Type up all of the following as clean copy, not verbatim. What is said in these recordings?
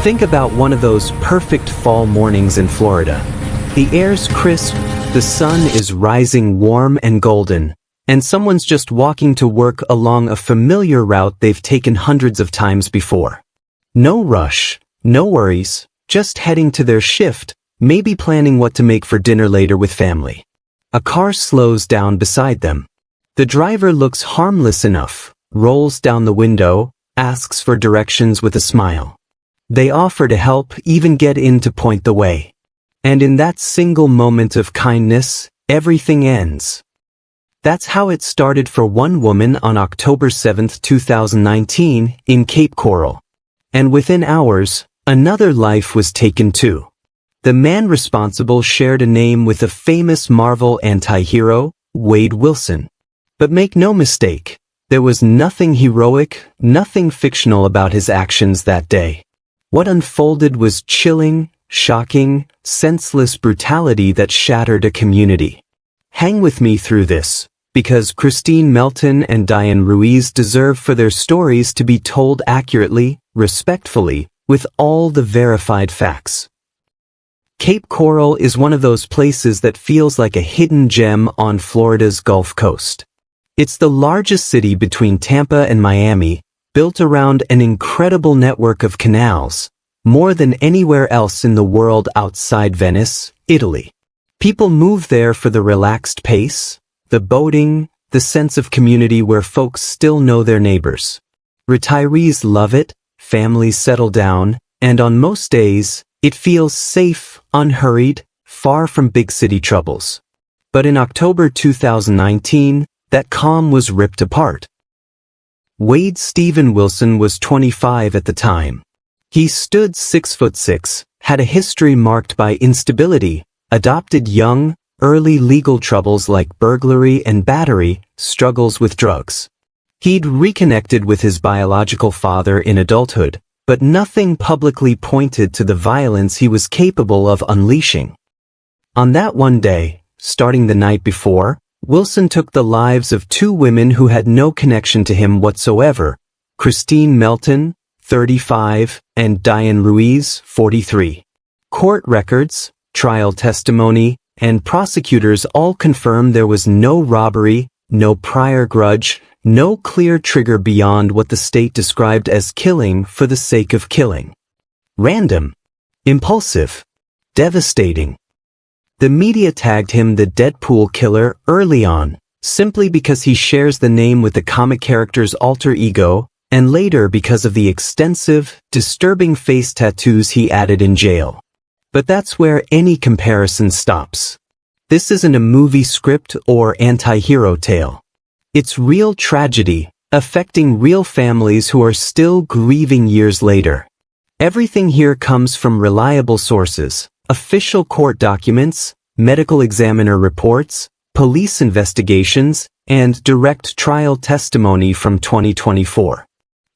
Think about one of those perfect fall mornings in Florida. The air's crisp, the sun is rising warm and golden, and someone's just walking to work along a familiar route they've taken hundreds of times before. No rush, no worries, just heading to their shift, maybe planning what to make for dinner later with family. A car slows down beside them. The driver looks harmless enough, rolls down the window, asks for directions with a smile. They offer to help, even get in to point the way. And in that single moment of kindness, everything ends. That's how it started for one woman on October 7, 2019, in Cape Coral. And within hours, another life was taken too. The man responsible shared a name with a famous Marvel anti-hero, Wade Wilson. But make no mistake, there was nothing heroic, nothing fictional about his actions that day. What unfolded was chilling, shocking, senseless brutality that shattered a community. Hang with me through this, because Kristine Melton and Diane Ruiz deserve for their stories to be told accurately, respectfully, with all the verified facts. Cape Coral is one of those places that feels like a hidden gem on Florida's Gulf Coast. It's the largest city between Tampa and Miami, built around an incredible network of canals, more than anywhere else in the world outside Venice, Italy. People move there for the relaxed pace, the boating, the sense of community where folks still know their neighbors. Retirees love it, families settle down, and on most days, it feels safe, unhurried, far from big city troubles. But in October 2019, that calm was ripped apart. Wade Stephen Wilson was 25 at the time. He stood 6'6", had a history marked by instability, adopted young, early legal troubles like burglary and battery, struggles with drugs. He'd reconnected with his biological father in adulthood, but nothing publicly pointed to the violence he was capable of unleashing. On that one day, starting the night before, Wilson took the lives of two women who had no connection to him whatsoever, Kristine Melton, 35, and Diane Ruiz, 43. Court records, trial testimony, and prosecutors all confirm there was no robbery, no prior grudge, no clear trigger beyond what the state described as killing for the sake of killing. Random, impulsive, devastating. The media tagged him the Deadpool Killer early on, simply because he shares the name with the comic character's alter ego, and later because of the extensive, disturbing face tattoos he added in jail. But that's where any comparison stops. This isn't a movie script or anti-hero tale. It's real tragedy, affecting real families who are still grieving years later. Everything here comes from reliable sources. Official court documents, medical examiner reports, police investigations, and direct trial testimony from 2024.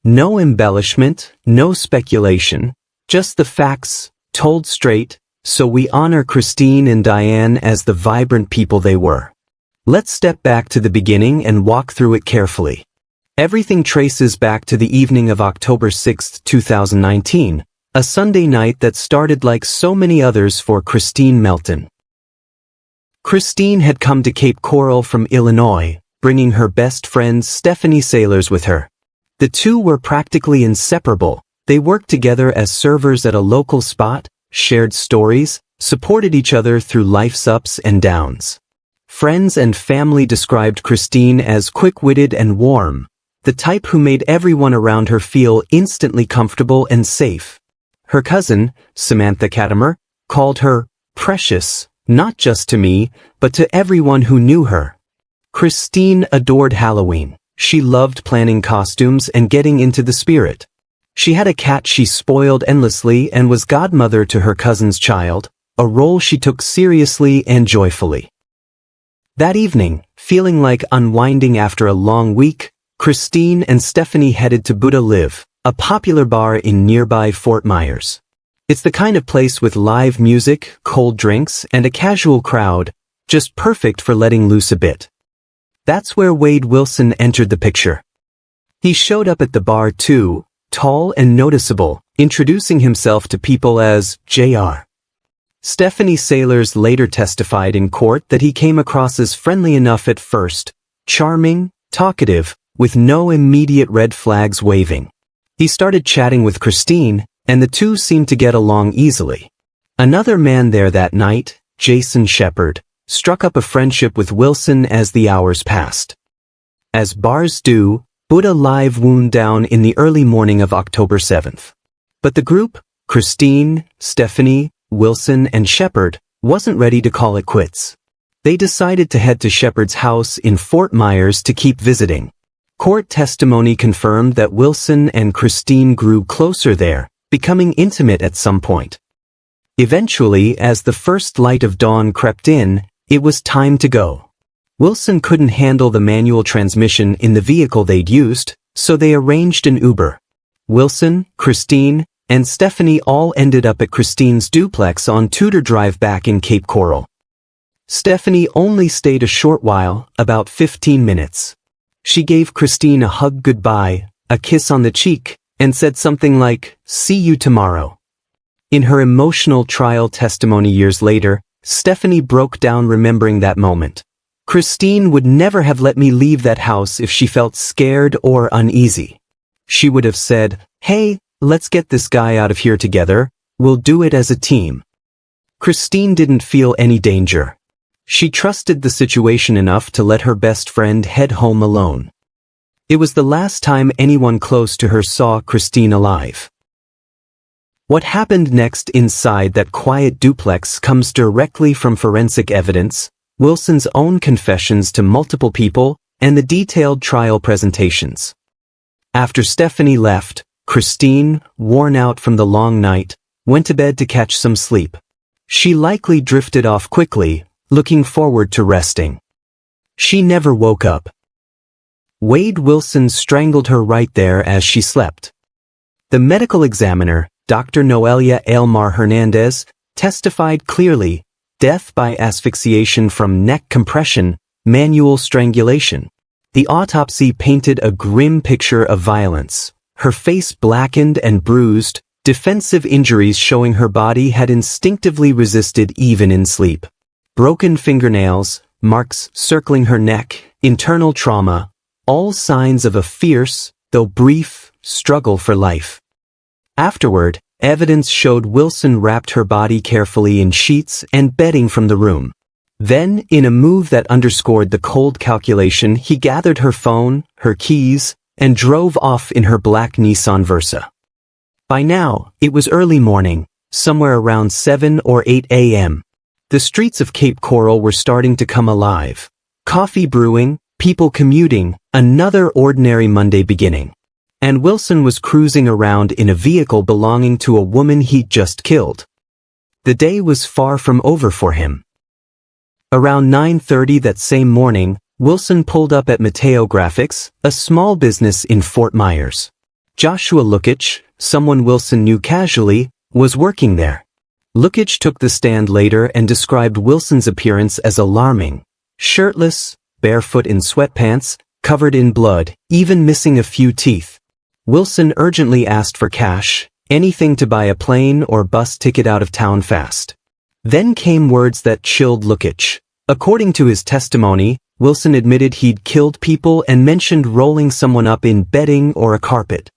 No embellishment, no speculation, just the facts, told straight, so we honor Kristine and Diane as the vibrant people they were. Let's step back to the beginning and walk through it carefully. Everything traces back to the evening of October 6, 2019, a Sunday night that started like so many others for Kristine Melton. Kristine had come to Cape Coral from Illinois, bringing her best friend Stephanie Sailors with her. The two were practically inseparable. They worked together as servers at a local spot, shared stories, supported each other through life's ups and downs. Friends and family described Kristine as quick-witted and warm, the type who made everyone around her feel instantly comfortable and safe. Her cousin, Samantha Katimer, called her precious, not just to me, but to everyone who knew her. Kristine adored Halloween. She loved planning costumes and getting into the spirit. She had a cat she spoiled endlessly and was godmother to her cousin's child, a role she took seriously and joyfully. That evening, feeling like unwinding after a long week, Kristine and Stephanie headed to Buddha Live, a popular bar in nearby Fort Myers. It's the kind of place with live music, cold drinks, and a casual crowd, just perfect for letting loose a bit. That's where Wade Wilson entered the picture. He showed up at the bar too, tall and noticeable, introducing himself to people as Jr. Stephanie Sailors later testified in court that he came across as friendly enough at first, charming, talkative, with no immediate red flags waving. He started chatting with Kristine, and the two seemed to get along easily. Another man there that night, Jason Shepard, struck up a friendship with Wilson as the hours passed. As bars do, Buddha Live wound down in the early morning of October 7th. But the group, Kristine, Stephanie, Wilson, and Shepard, wasn't ready to call it quits. They decided to head to Shepard's house in Fort Myers to keep visiting. Court testimony confirmed that Wilson and Kristine grew closer there, becoming intimate at some point. Eventually, as the first light of dawn crept in, it was time to go. Wilson couldn't handle the manual transmission in the vehicle they'd used, so they arranged an Uber. Wilson, Kristine, and Stephanie all ended up at Kristine's duplex on Tudor Drive back in Cape Coral. Stephanie only stayed a short while, about 15 minutes. She gave Kristine a hug goodbye, a kiss on the cheek, and said something like, "See you tomorrow." In her emotional trial testimony years later, Stephanie broke down remembering that moment. "Kristine would never have let me leave that house if she felt scared or uneasy. She would have said, 'Hey, let's get this guy out of here together, we'll do it as a team.'" Kristine didn't feel any danger. She trusted the situation enough to let her best friend head home alone. It was the last time anyone close to her saw Kristine alive. What happened next inside that quiet duplex comes directly from forensic evidence, Wilson's own confessions to multiple people, and the detailed trial presentations. After Stephanie left, Kristine, worn out from the long night, went to bed to catch some sleep. She likely drifted off quickly, looking forward to resting. She never woke up. Wade Wilson strangled her right there as she slept. The medical examiner, Dr. Noelia Aylmar Hernandez, testified clearly, death by asphyxiation from neck compression, manual strangulation. The autopsy painted a grim picture of violence, her face blackened and bruised, defensive injuries showing her body had instinctively resisted even in sleep. Broken fingernails, marks circling her neck, internal trauma, all signs of a fierce, though brief, struggle for life. Afterward, evidence showed Wilson wrapped her body carefully in sheets and bedding from the room. Then, in a move that underscored the cold calculation, he gathered her phone, her keys, and drove off in her black Nissan Versa. By now, it was early morning, somewhere around 7 or 8 a.m. The streets of Cape Coral were starting to come alive. Coffee brewing, people commuting, another ordinary Monday beginning. And Wilson was cruising around in a vehicle belonging to a woman he'd just killed. The day was far from over for him. Around 9:30 that same morning, Wilson pulled up at Mateo Graphics, a small business in Fort Myers. Joshua Lukich, someone Wilson knew casually, was working there. Lukich took the stand later and described Wilson's appearance as alarming. Shirtless, barefoot in sweatpants, covered in blood, even missing a few teeth. Wilson urgently asked for cash, anything to buy a plane or bus ticket out of town fast. Then came words that chilled Lukich. According to his testimony, Wilson admitted he'd killed people and mentioned rolling someone up in bedding or a carpet.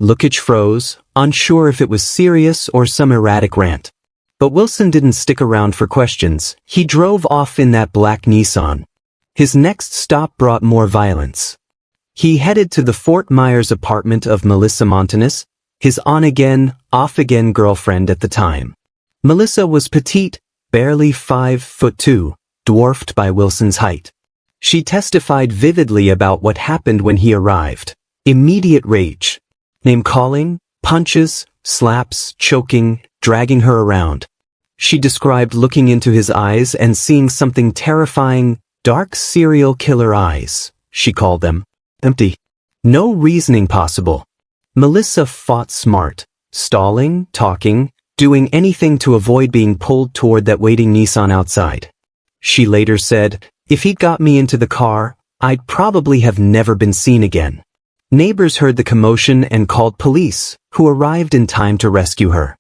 Lukich froze, unsure if it was serious or some erratic rant. But Wilson didn't stick around for questions. He drove off in that black Nissan. His next stop brought more violence. He headed to the Fort Myers apartment of Melissa Montanus, his on-again, off-again girlfriend at the time. Melissa was petite, barely 5'2", dwarfed by Wilson's height. She testified vividly about what happened when he arrived. Immediate rage. Name-calling, punches, slaps, choking, dragging her around. She described looking into his eyes and seeing something terrifying, dark serial killer eyes, she called them. Empty. No reasoning possible. Melissa fought smart, stalling, talking, doing anything to avoid being pulled toward that waiting Nissan outside. She later said, "If he'd got me into the car, I'd probably have never been seen again." Neighbors heard the commotion and called police, who arrived in time to rescue her.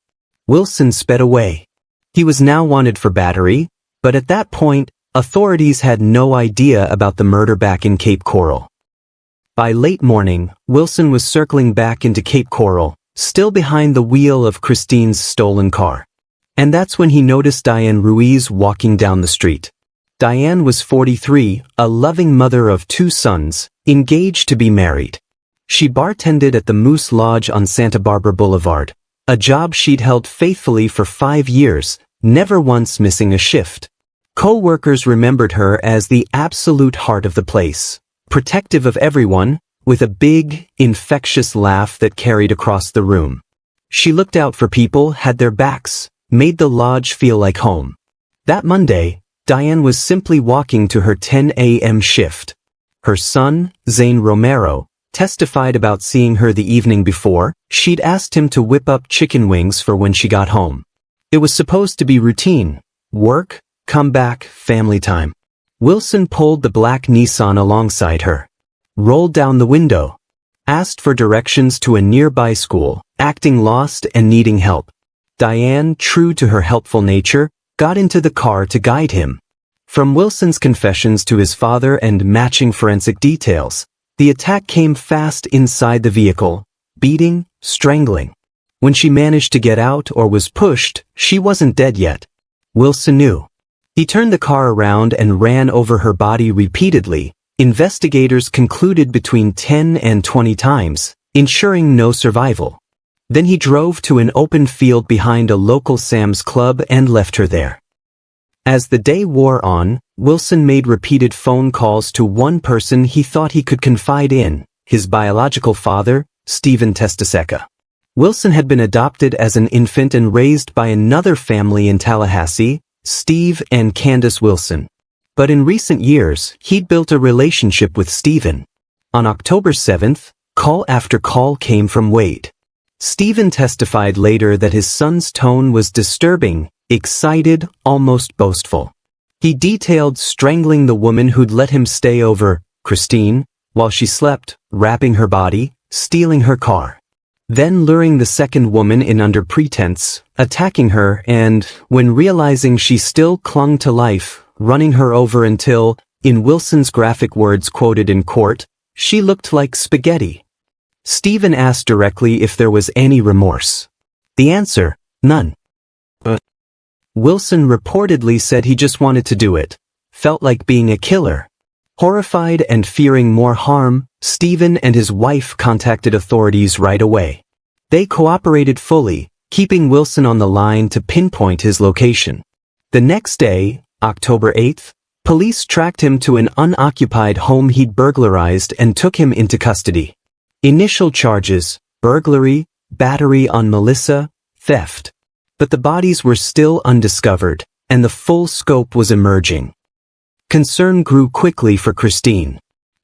Wilson sped away. He was now wanted for battery, but at that point, authorities had no idea about the murder back in Cape Coral. By late morning, Wilson was circling back into Cape Coral, still behind the wheel of Kristine's stolen car. And that's when he noticed Diane Ruiz walking down the street. Diane was 43, a loving mother of 2 sons, engaged to be married. She bartended at the Moose Lodge on Santa Barbara Boulevard, a job she'd held faithfully for 5 years, never once missing a shift. Co-workers remembered her as the absolute heart of the place, protective of everyone, with a big, infectious laugh that carried across the room. She looked out for people, had their backs, made the lodge feel like home. That Monday, Diane was simply walking to her 10 a.m. shift. Her son, Zane Romero, testified about seeing her the evening before. She'd asked him to whip up chicken wings for when she got home. It was supposed to be routine. Work, come back, family time. Wilson pulled the black Nissan alongside her, rolled down the window, asked for directions to a nearby school, acting lost and needing help. Diane, true to her helpful nature, got into the car to guide him. From Wilson's confessions to his father and matching forensic details, the attack came fast inside the vehicle, beating, strangling. When she managed to get out or was pushed, she wasn't dead yet. Wilson knew. He turned the car around and ran over her body repeatedly. Investigators concluded between 10 and 20 times, ensuring no survival. Then he drove to an open field behind a local Sam's Club and left her there. As the day wore on, Wilson made repeated phone calls to one person he thought he could confide in, his biological father, Stephen Testaseca. Wilson had been adopted as an infant and raised by another family in Tallahassee, Steve and Candace Wilson. But in recent years, he'd built a relationship with Stephen. On October 7th, call after call came from Wade. Stephen testified later that his son's tone was disturbing, excited, almost boastful. He detailed strangling the woman who'd let him stay over, Kristine, while she slept, wrapping her body, stealing her car. Then luring the second woman in under pretense, attacking her and, when realizing she still clung to life, running her over until, in Wilson's graphic words quoted in court, she looked like spaghetti. Stephen asked directly if there was any remorse. The answer, none. But Wilson reportedly said he just wanted to do it, felt like being a killer. Horrified and fearing more harm, Stephen and his wife contacted authorities right away. They cooperated fully, keeping Wilson on the line to pinpoint his location. The next day, October 8th, police tracked him to an unoccupied home he'd burglarized and took him into custody. Initial charges, burglary, battery on Melissa, theft. But the bodies were still undiscovered, and the full scope was emerging. Concern grew quickly for Kristine.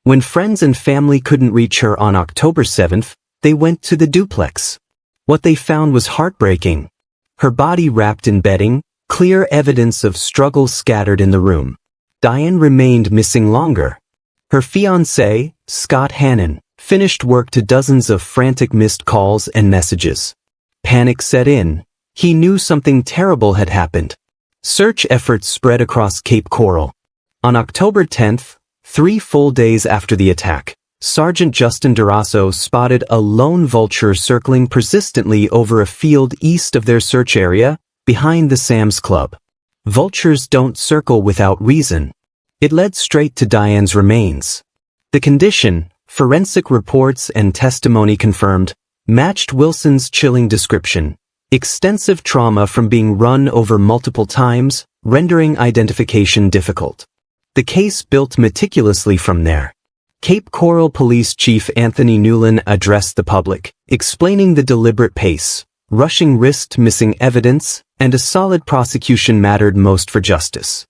When friends and family couldn't reach her on October 7th, they went to the duplex. What they found was heartbreaking. Her body wrapped in bedding, clear evidence of struggle scattered in the room. Diane remained missing longer. Her fiancé, Scott Hannon, finished work to dozens of frantic missed calls and messages. Panic set in. He knew something terrible had happened. Search efforts spread across Cape Coral. On October 10th, 3 full days after the attack, Sergeant Justin Durasso spotted a lone vulture circling persistently over a field east of their search area, behind the Sam's Club. Vultures don't circle without reason. It led straight to Diane's remains. The condition, forensic reports and testimony confirmed, matched Wilson's chilling description. Extensive trauma from being run over multiple times, rendering identification difficult. The case built meticulously from there. Cape Coral Police Chief Anthony Newlin addressed the public, explaining the deliberate pace, rushing risked missing evidence, and a solid prosecution mattered most for justice.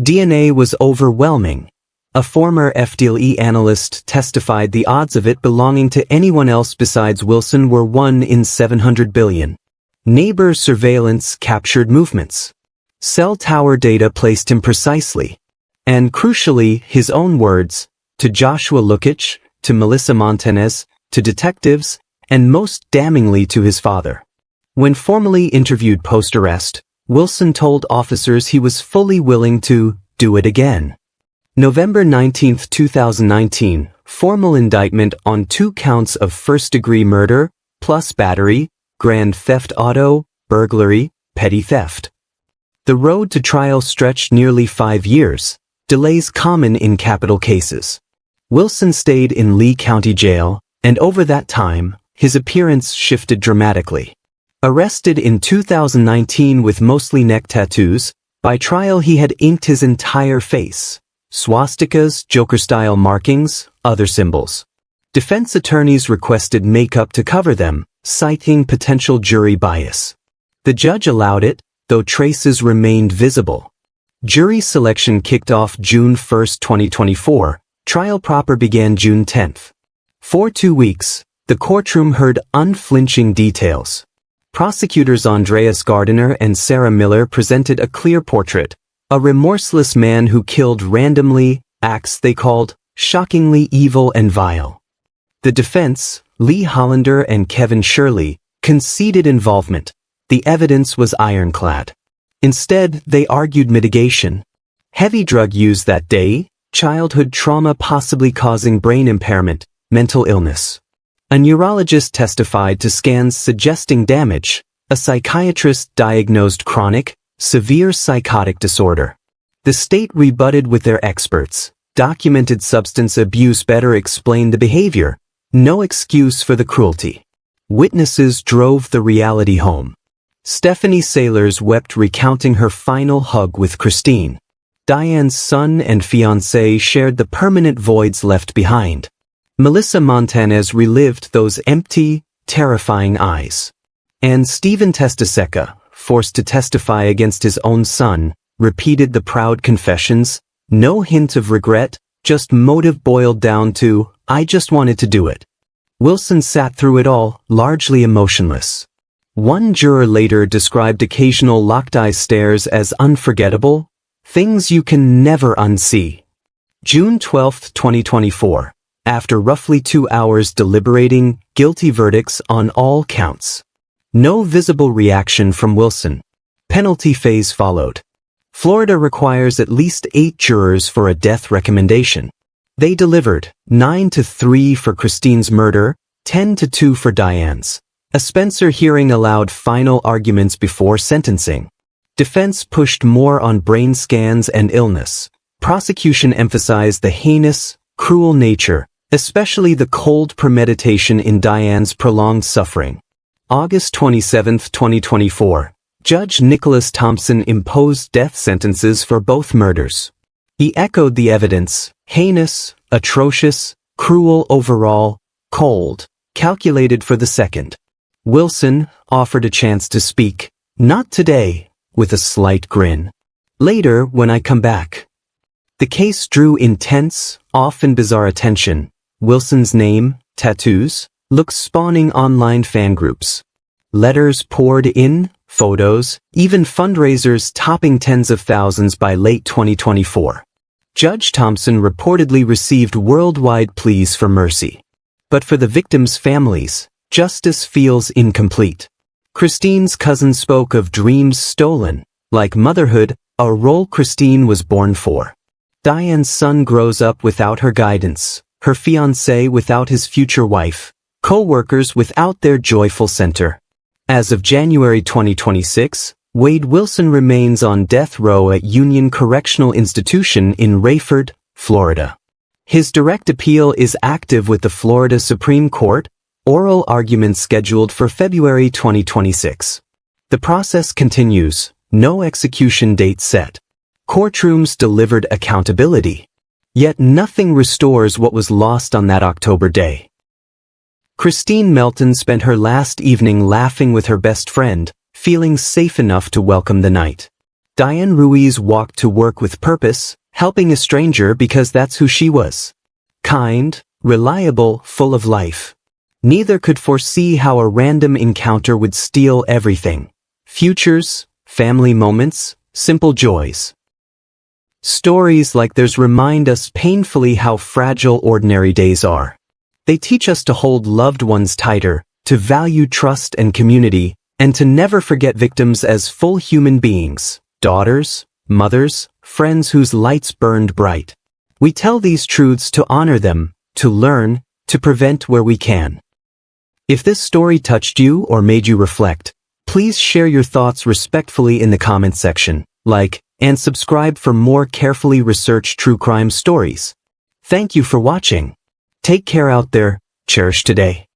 DNA was overwhelming. A former FDLE analyst testified the odds of it belonging to anyone else besides Wilson were 1 in 700 billion. Neighbor surveillance captured movements. Cell tower data placed him precisely. And crucially, his own words, to Joshua Lukic, to Melissa Montanez, to detectives, and most damningly to his father. When formally interviewed post-arrest, Wilson told officers he was fully willing to do it again. November 19, 2019, formal indictment on 2 counts of first-degree murder, plus battery, grand theft auto, burglary, petty theft. The road to trial stretched nearly 5 years, delays common in capital cases. Wilson stayed in Lee County Jail, and over that time, his appearance shifted dramatically. Arrested in 2019 with mostly neck tattoos, by trial he had inked his entire face. Swastikas, Joker-style markings, other symbols. Defense attorneys requested makeup to cover them, citing potential jury bias. The judge allowed it, though traces remained visible. Jury selection kicked off June 1, 2024. Trial proper began June 10. For 2 weeks, the courtroom heard unflinching details. Prosecutors Andreas Gardiner and Sarah Miller presented a clear portrait, a remorseless man who killed randomly, acts they called shockingly evil and vile. The defense, Lee Hollander and Kevin Shirley, conceded involvement. The evidence was ironclad. Instead, they argued mitigation. Heavy drug use that day, childhood trauma possibly causing brain impairment, mental illness. A neurologist testified to scans suggesting damage. A psychiatrist diagnosed chronic, severe psychotic disorder. The state rebutted with their experts. Documented substance abuse better explained the behavior. No excuse for the cruelty. Witnesses drove the reality home. Stephanie Sailors wept recounting her final hug with Kristine. Diane's son and fiancé shared the permanent voids left behind. Melissa Montanez relived those empty, terrifying eyes. And Stephen Testaseca, forced to testify against his own son, repeated the proud confessions, no hint of regret, just motive boiled down to, "I just wanted to do it." Wilson sat through it all, largely emotionless. One juror later described occasional locked-eye stares as unforgettable, things you can never unsee. June 12, 2024. After roughly 2 hours deliberating, guilty verdicts on all counts. No visible reaction from Wilson. Penalty phase followed. Florida requires at least 8 jurors for a death recommendation. They delivered, 9-3 for Kristine's murder, 10-2 for Diane's. A Spencer hearing allowed final arguments before sentencing. Defense pushed more on brain scans and illness. Prosecution emphasized the heinous, cruel nature, especially the cold premeditation in Diane's prolonged suffering. August 27, 2024. Judge Nicholas Thompson imposed death sentences for both murders. He echoed the evidence, heinous, atrocious, cruel overall, cold, calculated for the second. Wilson offered a chance to speak, "Not today," with a slight grin. "Later when I come back." The case drew intense, often bizarre attention. Wilson's name, tattoos, looks spawning online fan groups. Letters poured in, photos, even fundraisers topping tens of thousands by late 2024. Judge Thompson reportedly received worldwide pleas for mercy. But for the victims' families, justice feels incomplete. Kristine's cousin spoke of dreams stolen, like motherhood, a role Kristine was born for. Diane's son grows up without her guidance, her fiancé without his future wife, co-workers without their joyful center. As of January 2026, Wade Wilson remains on death row at Union Correctional Institution in Rayford, Florida. His direct appeal is active with the Florida Supreme Court, oral arguments scheduled for February 2026. The process continues, no execution date set. Courtrooms delivered accountability. Yet nothing restores what was lost on that October day. Kristine Melton spent her last evening laughing with her best friend, feeling safe enough to welcome the night. Diane Ruiz walked to work with purpose, helping a stranger because that's who she was. Kind, reliable, full of life. Neither could foresee how a random encounter would steal everything. Futures, family moments, simple joys. Stories like theirs remind us painfully how fragile ordinary days are. They teach us to hold loved ones tighter, to value trust and community, and to never forget victims as full human beings, daughters, mothers, friends whose lights burned bright. We tell these truths to honor them, to learn, to prevent where we can. If this story touched you or made you reflect, please share your thoughts respectfully in the comment section, like, and subscribe for more carefully researched true crime stories. Thank you for watching. Take care out there, cherish today.